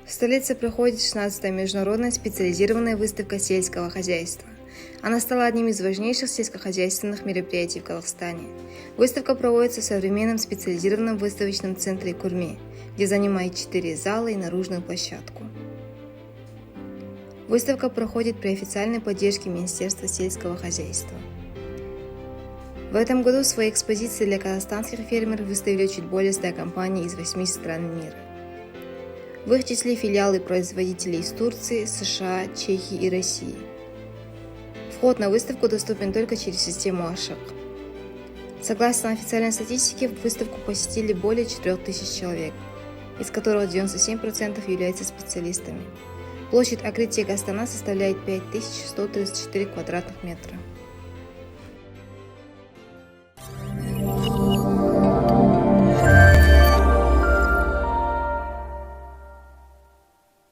В столице проходит 16-я международная специализированная выставка сельского хозяйства. Она стала одним из важнейших сельскохозяйственных мероприятий в Казахстане. Выставка проводится в современном специализированном выставочном центре Курме, где занимает 4 зала и наружную площадку. Выставка проходит при официальной поддержке Министерства сельского хозяйства. В этом году свои экспозиции для казахстанских фермеров выставили чуть более 100 компаний из 8 стран мира. В их числе филиалы производителей из Турции, США, Чехии и России. Вход на выставку доступен только через систему АШАК. Согласно официальной статистике, выставку посетили более 4000 человек, из которых 97% являются специалистами. Площадь открытия Астана составляет 5134 квадратных метра.